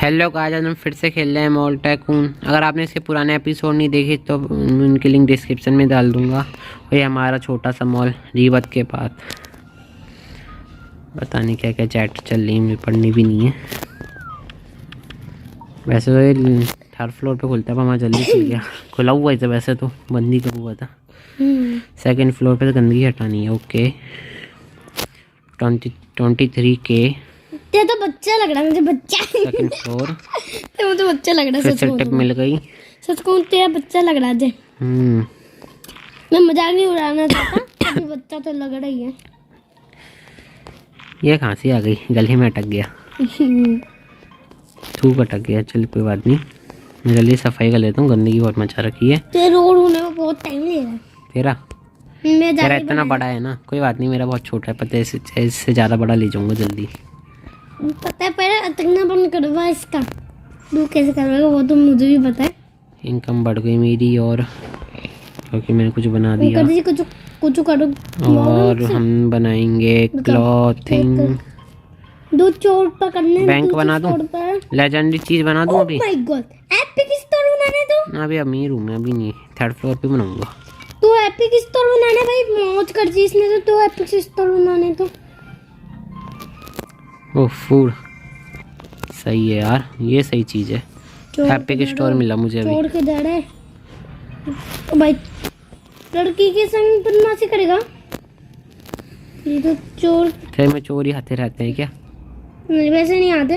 Hello guys, आज हम फिर से खेल रहे हैं मॉल टाइकून। अगर आपने इसके पुराने एपिसोड नहीं देखे तो उनकी लिंक डिस्क्रिप्शन में डाल दूंगा। और ये हमारा छोटा सा मॉल रीवत के पास। पता नहीं क्या क्या चैट चल रही है, मुझे पढ़नी भी नहीं है। वैसे तो ये थर्ड फ्लोर पे खुलता है, पर हमारा जल्दी खुल गया। खुला हुआ है वैसे तो, बंद ही कब हुआ था। सेकेंड फ्लोर पे तो गंदगी हटानी है। ओके 23 के तेरा तो बच्चा लग रहा है मुझे, बच्चा। सेकेंड फ्लोर तेरा मुझे बच्चा लग रहा है, फिर सच से बोल टिप रहा हूँ। मिल गई। सच कहूँ तेरा बच्चा लग रहा है। मैं मजाक नहीं उड़ाना चाहता, अभी बच्चा तो लग रहा ही है। ये खांसी आ गई, गले में अटक गया, थूक अटक गया। चल कोई बात नहीं, मैं जल्दी सफाई कर लेता हूँ, गंदगी बहुत मचा रखी है। तेरे रोड होने में बहुत टाइम ले रहा है। तेरा तेरा इतना बड़ा है ना, कोई बात नहीं, मेरा बहुत छोटा है। पता है, इससे ज़्यादा बड़ा ले जाऊँगा जल्दी। पता है, पहले अटकना बंद करवा इसका। तू कैसे करवाएगा वो तो मुझे भी पता है। इनकम बढ़ गई मेरी, और क्योंकि मैंने कुछ बना दिया। कुछ कुछ करो। और हम बनाएंगे क्लॉथिंग। दो चोर पकड़ने, बैंक बना दूं, लेजेंडरी चीज बना दूं अभी। माय गॉड, एपिक स्टोर बनाने दो। अभी अमीर हूँ मैं, अभी नहीं, थर्ड फ्लोर पे बनाऊंगा। तो एपिक स्टोर बनाने भाई, मौज कर जी इसमें। तो एपिक स्टोर बनाने तो ओह फूड सही है यार, ये सही चीज है। एपिक स्टोर मिला मुझे अभी। चोर के डर है तो भाई, लड़की के संग बदमाशी करेगा ये तो चोर। फिर में चोरी आते रहते हैं क्या? नहीं, वैसे नहीं आते।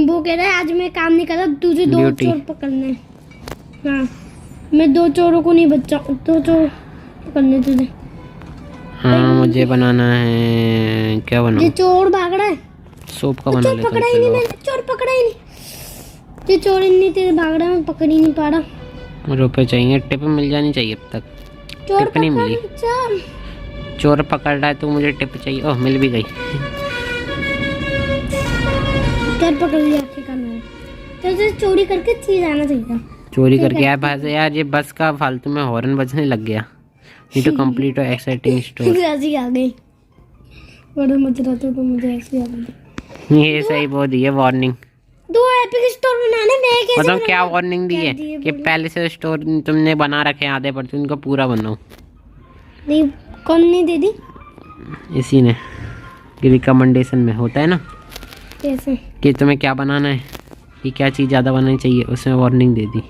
वो कह रहा है आज मैं काम नहीं कर रहा, तुझे दो चोर पकड़ने। हाँ, मैं दो चोरों को नहीं बचा, दो चोर पकड़ने तुझे। हाँ मुझे बनाना है, क्या बनाऊं? ये चोर भाग रहा है। सोप का बना लेता हूँ। पकड़ा ही नहीं मैंने, चोर पकड़ा ही नहीं। ये चोर इतनी तेज भाग रहा है, मैं पकड़ ही नहीं पा रहा। रुपए चाहिए, टिप मिल जानी चाहिए अब तक। चोर टिप नहीं मिली। चोर पकड़ रहा है तो मुझे टिप चाहिए। ओह मिल भी गई। चोर पकड़ लिया करना तो चोरी करके चीज आना चाहिए। चोरी करके यार, बस यार ये बस का फालतू में हॉर्न बजने लग गया। ये तो कंप्लीट और एक्साइटिंग स्टोर। ऐसी आ गई, बड़ा मजा आता तो मुझे ऐसी आ गई। ये सही बोल दी है वार्निंग। दो एपिक स्टोर बनाने में कैसे मतलब क्या वार्निंग दी है कि पहले से स्टोर तुमने बना रखे हैं आधे पर, तो उनको पूरा बनाओ। नहीं, कौन नहीं दे दी? इसी ने रिकमेंडेशन में होता है ना, कैसे कि तुम्हें क्या बनाना है, कि क्या चीज़ ज़्यादा बनानी चाहिए, उसमें वार्निंग दे दी।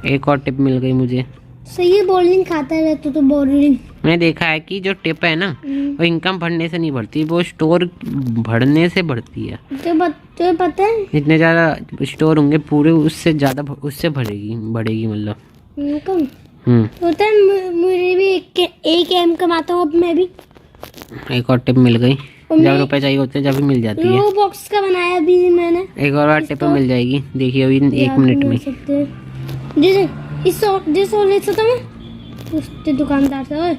एक और टिप मिल गई मुझे। सही है, बॉलिंग खाता है तो बॉलिंग। मैंने देखा है कि जो टिप है ना, वो इनकम बढ़ने से नहीं बढ़ती, वो स्टोर बढ़ने से बढ़ती है। तो पता है, जितने ज़्यादा स्टोर होंगे पूरे, उससे ज़्यादा उससे बढ़ेगी मतलब इनकम। होता है, मुझे भी एक एम कमाता हूँ अब मैं भी। एक और टिप मिल गई। जब रुपए चाहिए होते हैं जब भी मिल जाती है। बॉक्स का बनाया अभी मैंने। एक और बार टिप मिल जाएगी, देखिए अभी 1 मिनट में। उसके दुकानदार से, ओए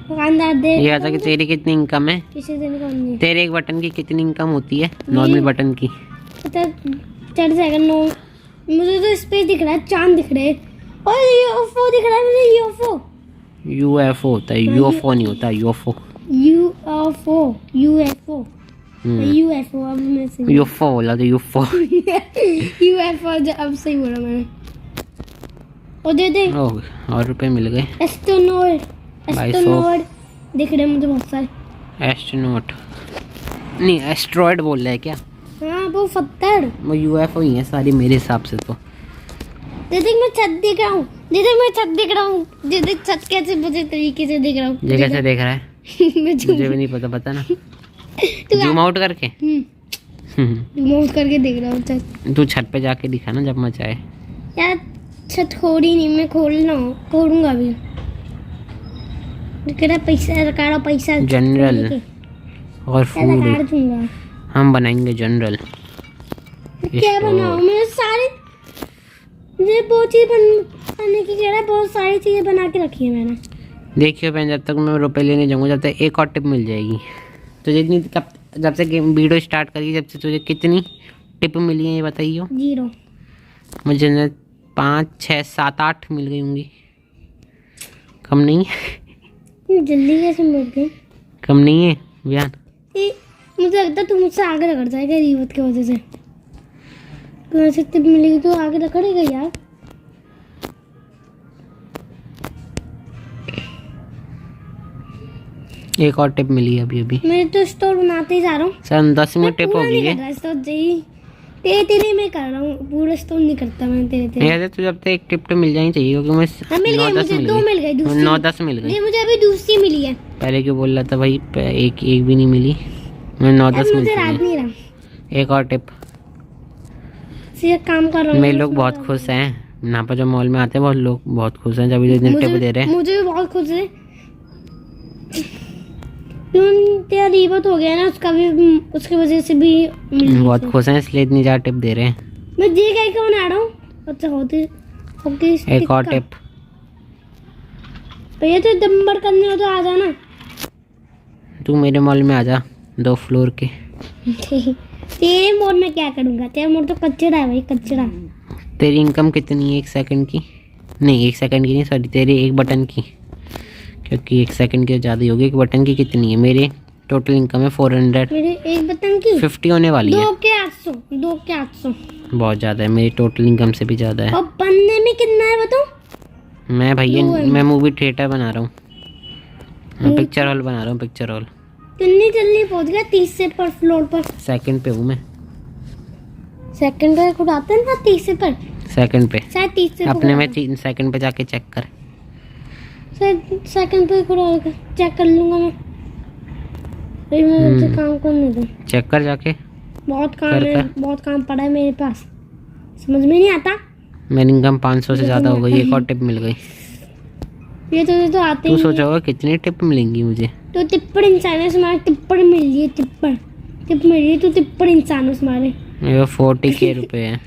दुकानदार दे। ये आता कि तेरी कितनी इनकम है, किसी दिन कौन नहीं तेरे एक बटन की कितनी इनकम होती है, नॉर्मल बटन की। पता चढ़ जाएगा। नो, मुझे तो स्पेस दिख रहा है, चांद दिख रहे हैं और यूएफओ दिख रहा है मुझे। यूएफओ होता है, यूएफओ नहीं होता, यूएफओ। यूएफओ अब मैं सही यूएफओ बोला तो यूएफओ। यूएफओ अब सही बोला मैंने। और दे ओह, और रुपए मिल गए। एस्ट्रोनॉट दिख रहे मुझे बहुत सारे। एस्ट्रोनॉट नहीं, एस्ट्रॉयड बोल रहा है क्या? हाँ, वो पत्थर, वो यूएफओ ही है सारी मेरे हिसाब से तो। दीदी मैं छत देख रहा हूँ, दीदी मैं छत देख रहा हूँ। दीदी छत कैसे मुझे तरीके से देख रहा हूँ। ये कैसे देख रहा है? मुझे भी नहीं पता ना। जूम आउट करके जूम आउट करके देख रहा हूँ छत। तू छत पे जाके दिखा ना जब मचा है यार। छत खोली नहीं, मैं खोलूंगा अभी। पैसा जनरल और फूड दूंगा। हम बनाएंगे जनरल। क्या बनाऊं मैं? सारी मुझे बहुत चीज बनाने की कह रहा है, बहुत सारी चीजें बना के रखी है मैंने। देखियो बहन, जब तक मैं रुपए लेने जाऊंगा जब तक एक और टिप मिल जाएगी। तो जितनी जब से गेम वीडियो स्टार्ट करी, जब से तुझे कितनी टिप मिली है ये बताइयो। 0। मुझे 5 6 7 8 मिल गई होंगी, कम नहीं। जल्दी कैसे मिल गई? कम नहीं है बयान। मुझे लगता है तू मुझसे आगे रखड़ जाएगा रिवत की वजह से। तुम्हें ऐसे टिप मिलेगी तो आगे रखड़ेगा यार। एक और टिप मिली है अभी अभी। मैं तो स्टोर बनाते ही जा रहा हूँ सर 10 में टिप हो गई है। तेरे तेरे मैं कर रहा हूँ, पूरा स्टोर नहीं करता मैं तेरे तेरे। मेरे तो जब तक एक टिप तो मिल जानी चाहिए क्योंकि मैं मिल गई मुझे, 2 मिल गई, दूसरी 9-10 मिल गई। ये मुझे अभी दूसरी मिली है। पहले क्यों बोल रहा था भाई, एक भी नहीं मिली। मैं 9-10 मिल मुझे रात गई। नहीं रहा, एक और टिप। सीधा काम कर रहा हूँ। मेरे लोग बहुत खुश हैं यहाँ पर, जो मॉल में आते हैं बहुत लोग बहुत खुश हैं जब इतने टिप दे रहे हैं। मुझे भी बहुत खुश है। तेरा रिवत हो गया ना, उसका भी उसकी वजह से भी बहुत खुश हैं इसलिए इतनी ज़्यादा टिप दे रहे हैं। मैं जी गाय का बना रहा हूँ। अच्छा होती एक और टिप। भैया तो दम्बर करने हो तो आ जाना। तू मेरे मॉल में आ जा, 2 फ्लोर के। तेरे मोड़ में क्या करूँगा, तेरा मोड़ तो कचरा है भाई, कचरा। तेरी इनकम कितनी है 1 सेकंड की? नहीं 1 सेकंड की नहीं, सॉरी तेरी 1 बटन की, क्योंकि 1 सेकंड की ज़्यादा ही होगी। 1 बटन की कितनी है? मेरी टोटल इनकम है 400। मेरे 1 बटन की 50 होने वाली है। 2 के 800, 2 के 800। बहुत ज़्यादा है, मेरी टोटल इनकम से भी ज़्यादा है। और बनने में कितना है बताओ? मैं भैया 2 है। मैं मूवी थिएटर बना रहा हूँ, मैं पिक्चर हॉल बना रहा हूँ, पिक्चर हॉल। कितनी जल्दी पहुंच गया? 30 से पर फ्लोर पर। सेकंड पे हूँ मैं। सेकंड पे खुद आते हैं ना, 30 से पर, सेकंड पे शायद 30 से अपने में 3 सेकंड पे जाके चेक कर। शायद सेकंड पे खुद आएगा, चेक कर लूंगा मैं। अरे मुझे काम करने दो, चेक कर जाके। बहुत काम कर है, कर। बहुत काम पड़ा है मेरे पास, समझ में नहीं आता। मेरी इनकम 500 से ज़्यादा हो गई। एक और टिप मिल गई। ये तो आते तू ही सोचा होगा कितनी टिप मिलेंगी मुझे। तो टिप्पण इंसान है तुम्हारे, टिप्पण मिल रही है, टिप्पण टिप मिल रही है, तो टिप्पण इंसान है तुम्हारे। मेरे 40K रुपए हैं।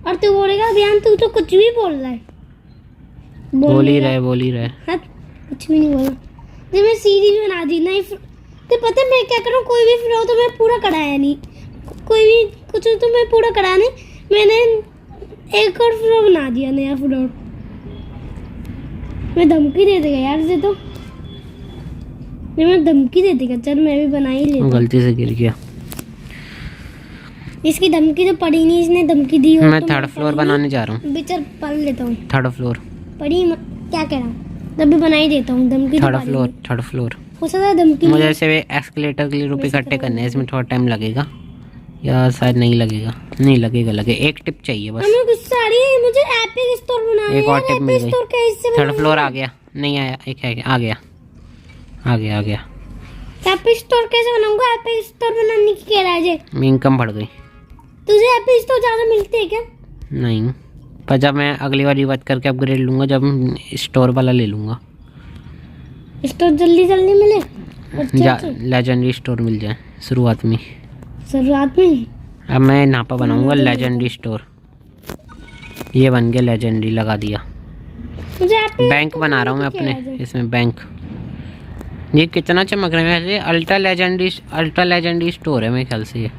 और तू बोलेगा अभियान तू तो कुछ भी बोल रहा है। बोल ही रहे। हाँ, कुछ भी नहीं बोला। जब मैं सीढ़ी भी बना दी नहीं, तो पता है मैं क्या करूँ, कोई भी फ्लोर तो मैं पूरा कराया नहीं, कोई भी कुछ तो मैं पूरा कराया नहीं, मैंने एक और फ्लोर बना दिया, नया फ्लोर। मैं धमकी दे देगा यार से, तो मैं धमकी दे देगा। चल मैं भी बना ही लेता हूँ। गलती से गिर गया। इसकी धमकी तो पड़ी नहीं, इसने धमकी दी हो मैं तो 3rd फ्लोर बनाने जा रहा हूँ। बिचर पढ़ लेता हूँ। 3rd floor. पढ़ी क्या कह रहा हूँ, तभी बना ही देता हूँ। धमकी 3rd फ्लोर। हो सकता है धमकी मुझे ऐसे एस्केलेटर के लिए रुपए इकट्ठे करने हैं, इसमें थोड़ा टाइम लगेगा या शायद नहीं लगेगा। नहीं लगेगा। एक टिप चाहिए बस। हमें गुस्सा आ रही है, मुझे एपिक स्टोर बनाना है। एक और टिप मिल गई। स्टोर कैसे 3rd फ्लोर आ गया। नहीं आया, एक है, आ गया। एपिक स्टोर कैसे बनाऊंगा? एपिक स्टोर बनाने की कह रहा है जे? मेरी इनकम बढ़ गई। तुझे एपिक स्टोर ज्यादा मिलते हैं क्या? नहीं, पर जब मैं अगली बार रिवर्ट करके अपग्रेड लूँगा, जब स्टोर वाला ले लूँगा। स्टोर जल्दी मिले? अच्छा। लेजेंडरी स्टोर मिल जाए शुरुआत में। अब मैं यहाँ पर बनाऊँगा लेजेंडरी स्टोर। ये बन गया लेजेंडरी, लगा दिया। मुझे एपिक बैंक बना रहा हूँ मैं अपने इसमें, बैंक। ये कितना चमक रहा है वैसे। अल्ट्रा लेजेंडरी स्टोर है मेरे ख्याल से, ये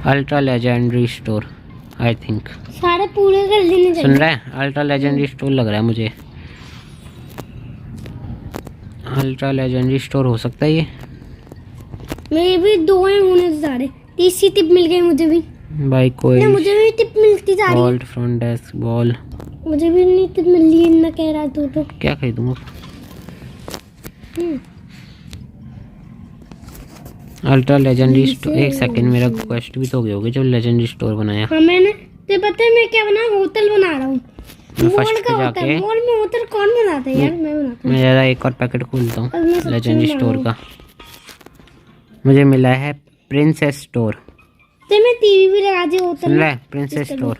ultra legendary store I think. सारे पूरे कर लेने चाहिए। सुन रहा है? अल्ट्रा लेजेंडरी स्टोर लग रहा है मुझे। अल्ट्रा लेजेंडरी स्टोर हो सकता है ये। मेरे भी 2 हैं होने जा रहे। 30 टिप मिल गई मुझे भी भाई कोई ना, मुझे भी टिप मिलती जा रही है। Vault front desk ball. मुझे भी नहीं टिप मिल रही है ना, कह रहा तू तो। क्या खरीदूंगा? Ultra legendary store. एक सेकंड, मेरा क्वेस्ट भी तो हो गया होगा जब लेजेंडरी स्टोर बनाया। हाँ मैंने तो पता है मैं क्या बना, होटल बना रहा हूँ। मैं मॉल फर्स्ट का पे होता है, जाके मॉल में होटल कौन बनाता है यार? मैं बनाता हूँ। मैं ज़्यादा एक और पैकेट खोलता अब मैं हूँ सच्ची लेजेंडरी बना स्टोर रहा का। मुझे मिला है प्रिंसेस स्टोर। तो मैं टीवी भी लगा दी होटल सुन में। रहा है? Princess store.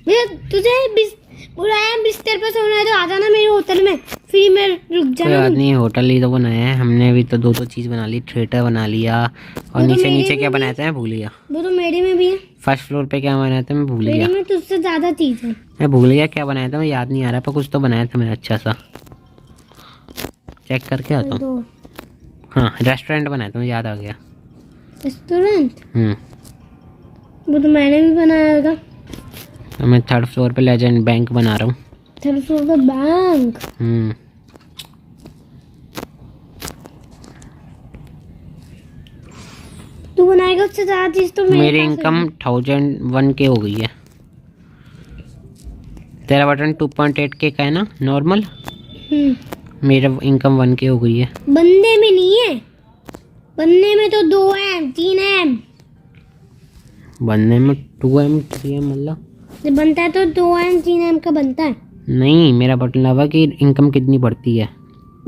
भैया तुझे बुलाया बिस्तर पे सोना है तो आ जाना मेरे होटल में, फ्री में रुक कोई जाना। बात नहीं, होटल ही तो बनाया है हमने। अभी तो 2 चीज़ बना ली, थिएटर बना लिया और वो तो नीचे मेरे क्या में बनाया था मैं भूल गया। वो तो मेरे में भी है। 1st फ्लोर पे क्या बनाया था मैं भूल मेरे गया। में तुझसे ज्यादा चीज है। मैं भूल गया क्या बनाया था, मैं याद नहीं आ रहा, पर कुछ तो बनाया था मैं अच्छा सा। चेक करके आता हूँ। दो हाँ, रेस्टोरेंट बनाया था, मुझे याद आ गया। रेस्टोरेंट वो तो मैंने भी बनाया होगा। तो मैं 3rd फ्लोर पे लेजेंड बैंक बना रहा हूँ। 3rd फ्लोर का बैंक। को उससे ज़्यादा चीज़ तो मेरी पास इनकम 1001K हो गई है। तेरा बटन 2.8K का है ना नॉर्मल? मेरा इनकम 1K हो गई है। बनने में नहीं है, बनने में तो 2M 3M, बनने में 2M 3M मतलब जब बनता है तो 2M 3M का बनता है। नहीं, मेरा बटन लगा कि इनकम कितनी बढ़ती है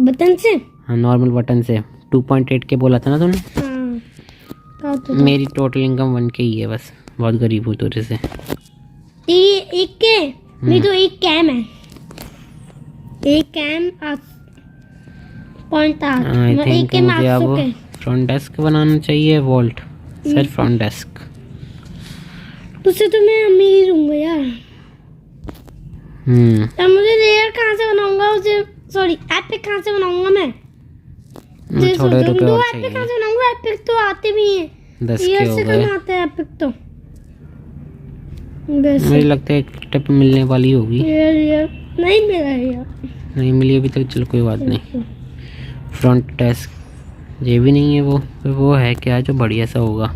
बटन से? हाँ नॉर्मल बटन से 2.8K बोला था ना तूने। हाँ कहा तो मेरी टोटल इनकम 1K ही है बस। बहुत गरीब हूँ तेरे से। तेरी 1K, मेरी तो 1 कैम है, 1 कैम 8.8। आई थिंक मुझे अब 800K। फ्रंट डेस्क बनाना चाहिए। Vault sir front desk. उससे तो मैं अमीर हूँ यार। अब मुझे लेयर कहाँ से बनाऊंगा उसे, सॉरी एपिक कहाँ से बनाऊंगा मैं? थोड़े रुपए दो और एपिक चाहिए। कहाँ से बनाऊंगा? एपिक तो आते भी हैं, 10K ईयर हो से गए। कम आते हैं एपिक तो। बस मुझे लगता है एक टिप मिलने वाली होगी। ईयर नहीं मिला यार। नहीं मिली अभी तक, चलो कोई बात नहीं। फ्रंट डेस्क ये भी नहीं है। वो है क्या जो बढ़िया सा होगा,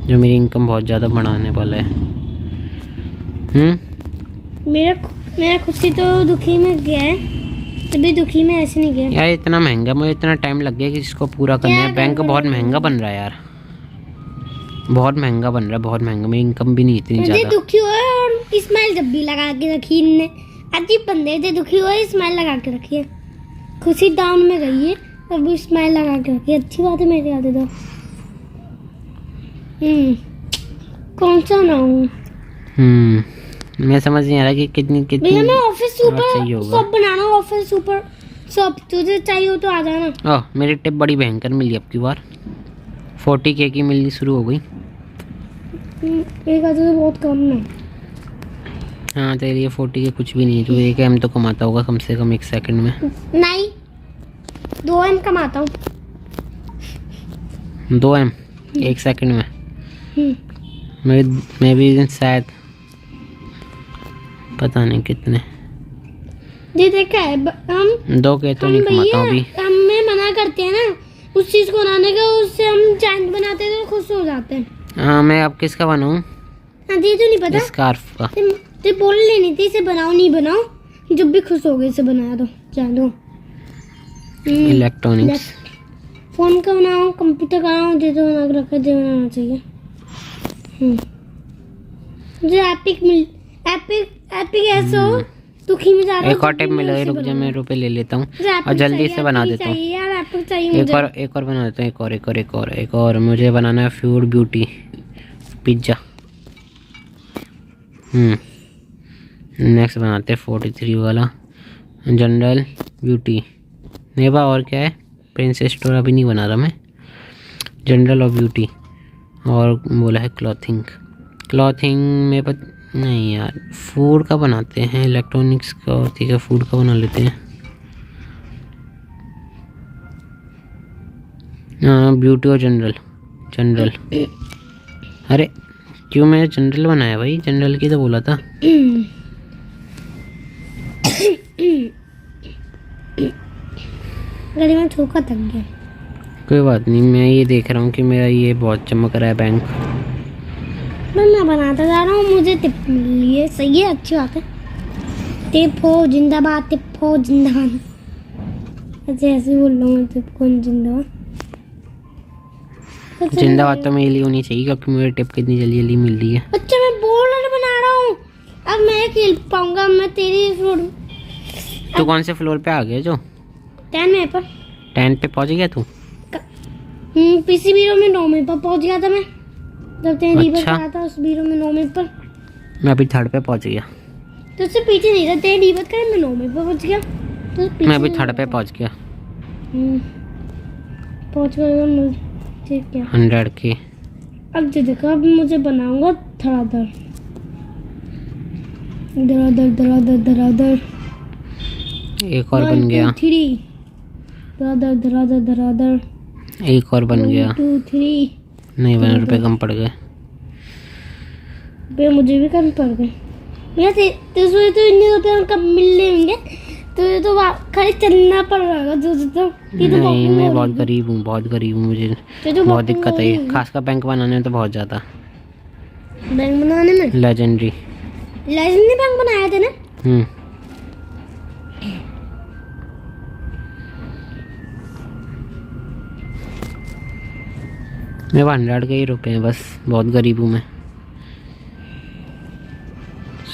जो मेरी इनकम बहुत ज़्यादा बढ़ाने वाला है। मेरा खुद से तो दुखी में गया है, तभी दुखी में ऐसे नहीं गया यार इतना महंगा, मुझे इतना टाइम लग गया कि इसको पूरा करने क्या है। बैंक करूं? बहुत महंगा बन रहा है यार, बहुत महंगा बन रहा है, बहुत महंगा। मेरी इनकम भी नहीं इतनी मुझे ज़्यादा। दुखी हुआ है और स्माइल जब भी लगा के रखी इनने। अजीब बंदे थे, दुखी हुआ है स्माइल लगा के रखी है। खुशी डाउन में गई है तब भी स्माइल लगा के रखी है। अच्छी बात है मेरे याद है तो। कौन सा ना हूँ मैं समझ नहीं आ रहा कि कितनी भैया, मैं ऑफिस चाहिए सुपर होगा। शॉप बनाना, ऑफिस सुपर शॉप तुझे चाहिए हो तो आ जाना। ओह मेरी टिप बड़ी भयंकर मिली अब की बार। 40K की मिलनी शुरू हो गई। एक आधा तो बहुत कम है। हाँ तेरे लिए 40K कुछ भी नहीं है। तू 1M तो कमाता होगा कम से कम 1 सेकंड में। नहीं 2M कमाता हूँ। 2M 1 सेकंड में। हम्म, मैं भी शायद पता नहीं कितने। ये देखा है हम 2K तो नहीं कमाता हूँ अभी। हमें मना करते हैं ना उस चीज को बनाने का, उससे हम जैंट बनाते हैं तो खुश हो जाते हैं। हाँ मैं अब किसका बनाऊँ? हाँ ये तो नहीं पता। स्कार्फ का। ते बोल लेनी थी इसे बनाओ नहीं बनाओ, जब भी खुश हो गए इसे बना दो जान दो। इलेक्ट्रॉनिक्स। फोन का बनाओ, कंप्यूटर का बनाओ, जो तो बना के रखा है, जो बनाना चाहिए। मुझे एपिक ऐसा हो दुखी में जा रहा हूं, एक और जब टिप भी मैं मिला है, उसे रुक जा मैं बनाऊं। रुपए ले लेता हूँ मुझे एपिक और जल्दी चाहिए, से बना एपिक देता हूँ। चाहिए यार, एपिक चाहिए मुझे। एक और बना देता हूँ। मुझे बनाना है फ्यूड ब्यूटी पिज्ज़ा। नेक्स्ट बनाते हैं 43 वाला जनरल ब्यूटी। नेबा और क्या है? प्रिंसेस स्टोर अभी नहीं बना रहा मैं। जनरल और ब्यूटी और बोला है क्लॉथिंग में नहीं यार, फूड का बनाते हैं। इलेक्ट्रॉनिक्स का और ठीक है, फूड का बना लेते हैं। हाँ ब्यूटी और जनरल। अरे क्यों मैंने जनरल बनाया भाई? जनरल की तो बोला था। गली में थूका थक गया। कोई बात नहीं, मैं ये देख रहा हूँ कि मेरा ये बहुत चमक रहा है बैंक। मैं बनाता जा रहा हूँ, मुझे टिप मिली है, सही है, अच्छी बात है। टिप हो जिंदाबाद, टिप हो जिंदाबाद। अच्छा ऐसे बोल रहा हूँ, टिप हो जिंदाबाद। जिंदाबाद तो मेरे लिए होनी चाहिए क्योंकि मुझे टिप कितनी जल्दी जल्दी मिल रही है। अच्छा मैं बोर्ड बना रहा हूँ, अब मैं खेल पाऊंगा। मैं तेरी फ्लोर तू कौन से फ्लोर पे आ गया? जो 10 में पर 10 पे पहुंच गया तू? पीसी बीरो में 9 में पर पहुंच गया था मैं, जब तेरे रीवर अच्छा। करा था उस बीरो में 9 में पर। मैं अभी 3rd पे पहुंच गया। तो उससे पीछे नहीं था, तेरे रीवर का मैं 9 में पर पहुंच गया। तो पीछे मैं अभी नहीं 3rd पे था। पहुंच गया। पहुंच गया मुझे क्या 100K। अब जो देखो, अब मुझे बनाऊंगा धड़ाधड़ धड़ाधड़ धड़ाधड़ धड़ाधड़। एक और बन गया। 1 2 3 धड़ाधड़ धड़ाधड़ धड़ाधड़। एक और बन गया। 1 2 3। नहीं बने, रुपए कम पड़ गए। मुझे भी कम पड़ गए। मेरा तो इतने रुपये कब मिल रहे होंगे, तुझे तो खाली चलना पड़ रहा है तुझे तो। ये तो नहीं, walking मैं हो बहुत रही गरीब हूँ, बहुत गरीब हूँ, मुझे तुझे तो बहुत walking दिक्कत हो है रही ये, खासकर बैंक बनाने में तो बहुत ज़्यादा। बैंक बनाने में लेजेंडरी। लेजेंडरी बैंक बनाया था ना। मेरे पास 100 के ही रुपए हैं बस, बहुत गरीब हूँ मैं।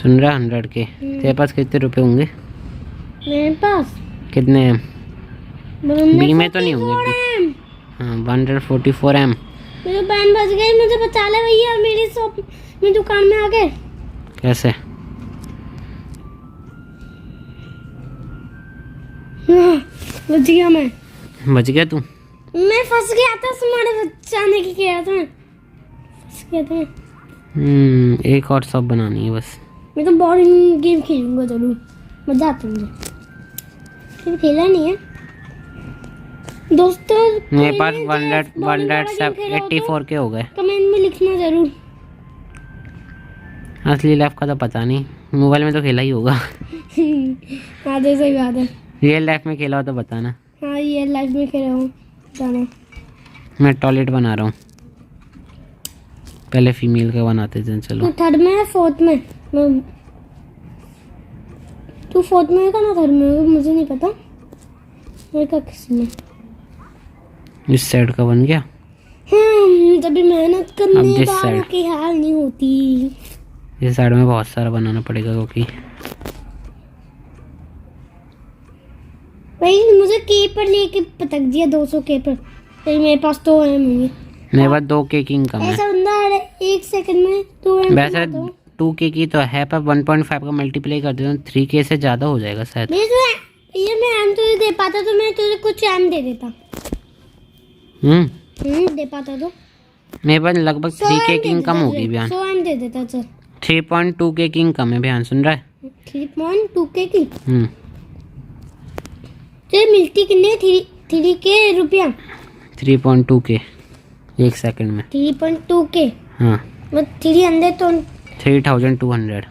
सुन रहा 100 के। तेरे पास कितने रुपए होंगे? मेरे पास कितने हैं? बी में तो नहीं होंगे। हाँ 144 M। मेरे बहन बच गई, मुझे बचा ले भैया मेरी शॉप में दुकान में आके। कैसे? बच गया मैं। बच गया तू? मैं फंस गया था, तुम्हारे बचाने की कह रहा था, फंस गया था। एक और शॉप बनानी है बस। मैं तो बोरिंग गेम खेलूंगा जरूर, मजा आता है मुझे। फिर खेला नहीं है दोस्तों। मेरे पास 184 के हो गए। कमेंट में लिखना जरूर। असली लाइफ का तो पता नहीं, मोबाइल में तो खेला ही होगा। हाँ जैसे सही बात है। रियल लाइफ में खेला हो तो बताना। हाँ ये लाइफ में खेला हूँ जाना। मैं टॉयलेट बना रहा हूँ, पहले फीमेल का बनाते थे। चलो तू थर्ड में है फोर्थ में? तू फोर्थ में है का ना थर्ड में है, मुझे नहीं पता। मेरे का किसी में इस साइड का बन गया। जब भी मेहनत अब करने this वालों side। की हाल नहीं होती। इस साइड में बहुत सारा बनाना पड़ेगा क्योंकि भाई मुझे के पर लेके पटक दिया 200 के पर। फिर मेरे पास तो है मुझे। मेरे पास 2 के किंग कम है। ऐसा बंदा है 1 सेकंड में 2 एम वैसे 2 के की तो है, पर 1.5 का मल्टीप्लाई कर देता हूँ 3 के से ज़्यादा हो जाएगा शायद। ये मैं एम तुझे दे पाता तो मैं तुझे कुछ एम दे देता। दे पाता तो मेरे पास लगभग 3 के किंग कम होगी बयान। 100 एम दे देता। चल 3.2 के किंग कम है बयान, सुन रहा है? 3.2 के की तुझे मिलती कितने 3 के रुपया? 3.2 के 1 सेकंड में। 3.2 के हाँ मैं 300 तो 3200।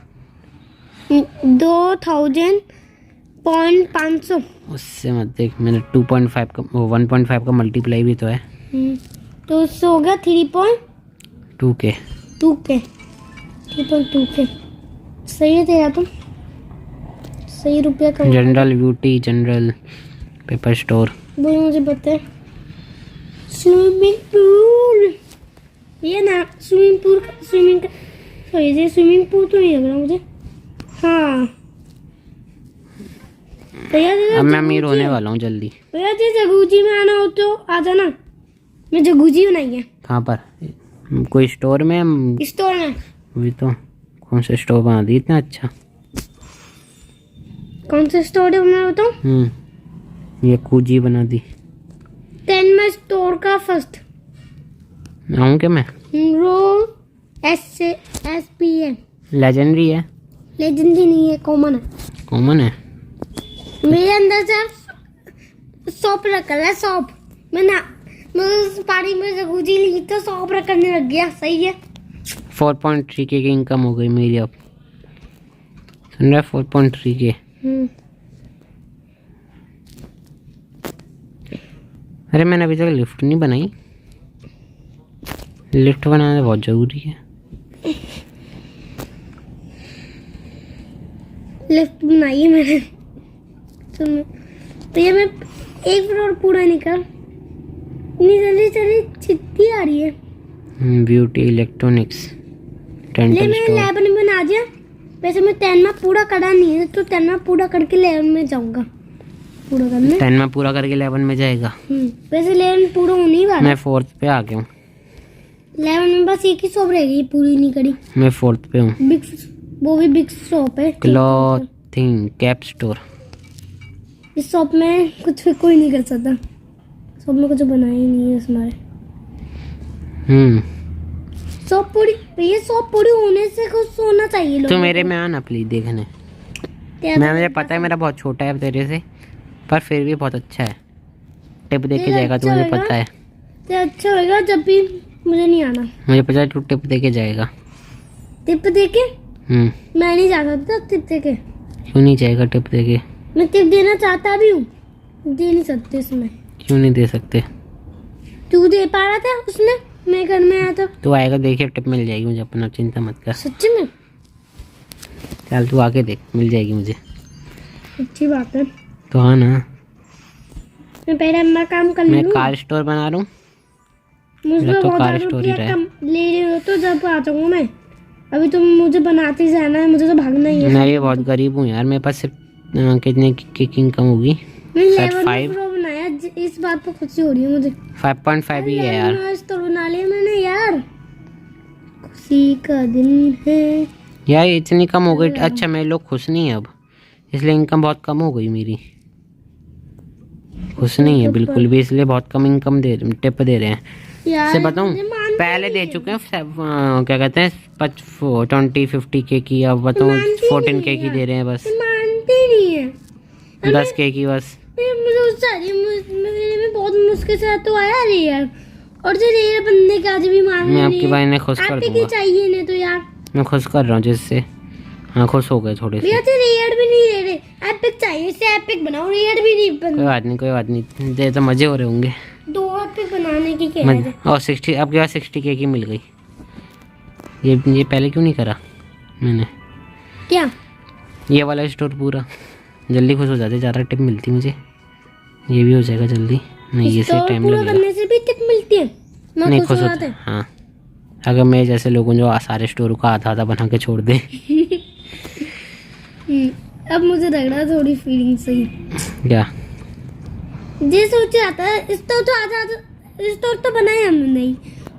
2000.500। उससे मत देख, मैंने 2.5 का 1.5 का मल्टीप्लाई भी तो है। तो उससे हो गया 3.2 के। 3.2 के सही है तेरा तो, सही रुपया कमा। General beauty, general paper store. वो मुझे पता है। स्विमिंग पूल, ये ना स्विमिंग पूल, स्विमिंग पूल तो नहीं लग रहा मुझे। हाँ भैया अब मैं अमीर होने वाला हूँ जल्दी। भैया जी जगूजी में आना हो तो आ जाना। मैं जगूजी बनाई है। कहाँ पर? कोई स्टोर में? स्टोर में। वही तो, कौन सा स्टोर बना दी इतना अच्छा? कौन सा स्टोर है मैं बताऊँ? ये कूजी बना दी। 10 में स्टोर का फर्स्ट आऊँ क्या मैं? रो SPM लेजेंडरी है? लेजेंडरी नहीं है, कॉमन है। कॉमन है? मेरे अंदर से सौंप रखा है, सौंप। मैं उस पानी में जगूजी ली तो सौंप रखने लग गया। सही है। 4.3 के इनकम हो गई मेरी अब, सुन रहा है? 4.3 के। अरे मैंने अभी तक लिफ्ट नहीं बनाई। लिफ्ट बनाना बहुत जरूरी है। लिफ्ट बनाई है मैंने तो ये मैं एक फ्लोर पूरा नहीं कर। इतनी जल्दी चली चिट्ठी आ रही है। ब्यूटी, इलेक्ट्रॉनिक्स, ले डेंटल मैंने स्टोर। 11 में बना दिया। वैसे मैं 10 में पूरा करा नहीं है, तो 10 में पूरा करके 11 में जाऊंगा पूरा करने। 10 में पूरा करके 11 में जाएगा। वैसे 11 पूरा होने ही वाला। मैं 4th पे आ गया हूँ। 11 में बस एक ही शॉप रहेगी पूरी नहीं करी। मैं 4th पे हूँ। वो भी बिग शॉप है, क्लॉथिंग कैप स्टोर। इस शॉप में कुछ भी कोई नहीं कर सकता। शॉप में कुछ बनाया ही नहीं है हमारे। शॉप पूरी, ये शॉप पूरी होने से कुछ होना चाहिए लोगों तो मेरे में आना प्लीज देखने। मुझे पता है मेरा बहुत छोटा है तेरे से, पर फिर भी बहुत अच्छा है। टिप देके जाएगा तो मुझे पता है। तो अच्छा होगा जब भी मुझे नहीं आना। मुझे पता है तू टिप देके जाएगा। टिप देके? मैं नहीं जा सकता टिप देके। क्यों नहीं जाएगा टिप देके? मैं टिप देना चाहता भी हूँ, दे नहीं सकते इसमें। क्यों नहीं दे सकते? तू दे पा रहा था उसने, मैं घर में आया था। तू आएगा, देखिए टिप मिल जाएगी मुझे, अपना चिंता मत कर। सच्ची में? चल तू आके देख, मिल जाएगी मुझे। अच्छी बात है। तो हाँ ना, मैं पहले अपना काम कर मैं लूँ। कार स्टोर बना रहा हूँ। मुझे तो बहुत कार ज़्यादा स्टोर ही रुपया रहा है। कम ले रहे हो तो जब आ जाऊँगा मैं। अभी तुम मुझे बनाते ही जाना है, मुझे तो भागना ही है। मैं भी बहुत गरीब हूँ यार, मेरे पास सिर्फ कितने की इनकम होगी? मैं शायद 11 5 प्रो बनाया, इस बात पर खुशी हो रही है मुझे। 5.5 ही है यार। 11 तो बना लिया मैंने यार, खुशी का दिन है। यार इतनी कम हो गई। अच्छा मेरे लोग खुश नहीं है अब, इसलिए इनकम बहुत कम हो गई मेरी। खुश नहीं है बिल्कुल भी, इसलिए बहुत कम इनकम टिप दे रहे हैं। यार से बताऊं, मुझे मानती पहले दे नहीं चुके हैं क्या कहते हैं 20-50K की, अब बताऊँ मानती 14K नहीं की है। दे रहे हैं बस। है। मानते ही नहीं है। 10K की बस। मुझे उस सारी मेरे में बहुत मुश्किल से तो आया रेयर, और जो रेयर बंदे का आज भी मान मैं आपकी भाई ने खुश कर एपिक ही दूंगा। चाहिए इन्हें तो यार। मैं खुश कर रहा हूँ जिससे, हाँ खुश हो गए थोड़े से। भैया तो रेयर भी नहीं दे रहे, एपिक चाहिए, इसे एपिक बनाओ, रेयर भी नहीं कोई बात नहीं, कोई बात नहीं, दे तो मजे हो रहे होंगे। 2 एपिक बनाने की क्या है? और 60 आपके पास 60K की मिल गई। ये पहले क्यों नहीं करा मैंने? क्या ये वाला स्टोर पूरा जल्दी खुश हो जाते, ज़्यादा टिप मिलती मुझे। ये भी हो जाएगा जल्दी, नहीं ये से स्टोर टाइम पूरा लगेगा। करने से भी टिप मिलती है ना? नहीं खुश खुश हो होता जाते है हैं। हाँ। अगर मैं जैसे लोगों जो सारे स्टोर का आधा आधा बना के छोड़ दे। अब मुझे लग रहा है थोड़ी फीलिंग सही। क्या? ये सोच रहा था स्टोर तो आधा स्टोर तो बनाया हमने नहीं,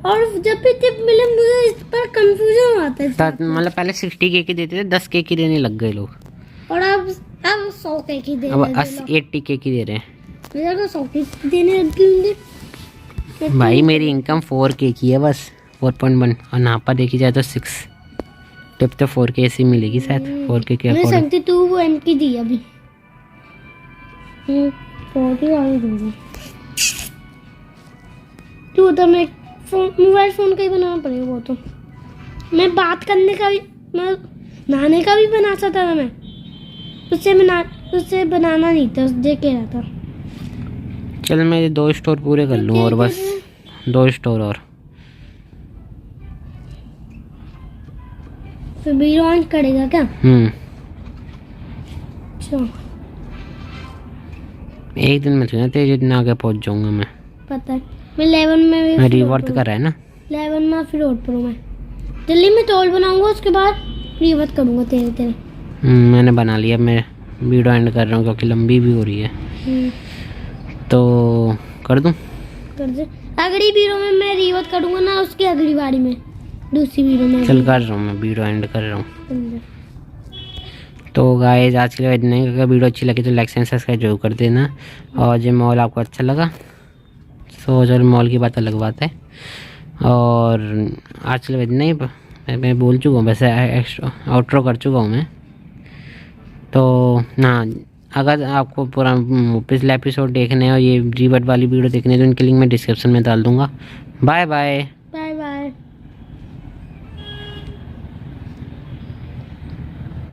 और जब भी टिप मिले मुझे इस पर कंफ्यूजन आता है। मतलब पहले 60K की देते थे, 10K की देने लग गए लोग। और अब 100K की दे अब रहे हैं। 80K की दे रहे हैं। मेरा तो 100K देने लग गए मुझे। भाई मेरी इनकम 4K की है बस, 4.1। और नापा देखी जाए तो 6 टिप तो 4K ऐसी मिलेगी शायद, 4K के मैं अकॉर्डिंग। 72 वो एम की दी अभी। 40 वाली दूंगी। तू तो मैं मोबाइल फोन का ही बनाना पड़ेगा वो तो। मैं बात करने का भी, मैं नहाने का भी बना सकता था मैं, उससे बनाना नहीं था, देख के रहा था। चल मैं 2 स्टोर पूरे कर लूँ और बस 2 स्टोर और फिर भी ऑन करेगा क्या? अच्छा एक दिन में तो तेज इतना आगे पहुंच जाऊंगा मैं। पता है, मैं 11 में भी मैं रिवर्थ कर रहा है ना। 11 में फिर रोड पर हूँ मैं। दिल्ली में टोल बनाऊंगा, उसके बाद रिवर्थ करूंगा तेरे तेरे। मैंने बना लिया, मैं वीडियो एंड कर रहा हूँ क्योंकि लंबी भी हो रही है। तो कर दूँ? कर दे। अगली वीडियो में मैं रिवर्थ करूंगा ना, उसकी अगली बारी में, दूसरी वीडियो में। चल कर रहा हूँ, मैं वीडियो एंड कर रहा हूँ। अंदर। तो गाइस आज के लिए इतना ही। अगर वीडियो अच्छी लगी तो लाइक एंड सब्सक्राइब जरूर कर देना। और जो मॉल आपको अच्छा लगा तो चलो मॉल की बात अलग बात है। और आज के लिए इतना ही। मैं बोल चुका हूँ वैसे, एक्स्ट्रा आउटरो कर चुका हूँ मैं। तो हाँ, अगर आपको पूरा पिछला एपिसोड देखने और ये रीबट वाली वीडियो देखने तो इनकी लिंक मैं डिस्क्रिप्शन में डाल दूँगा। Bye bye.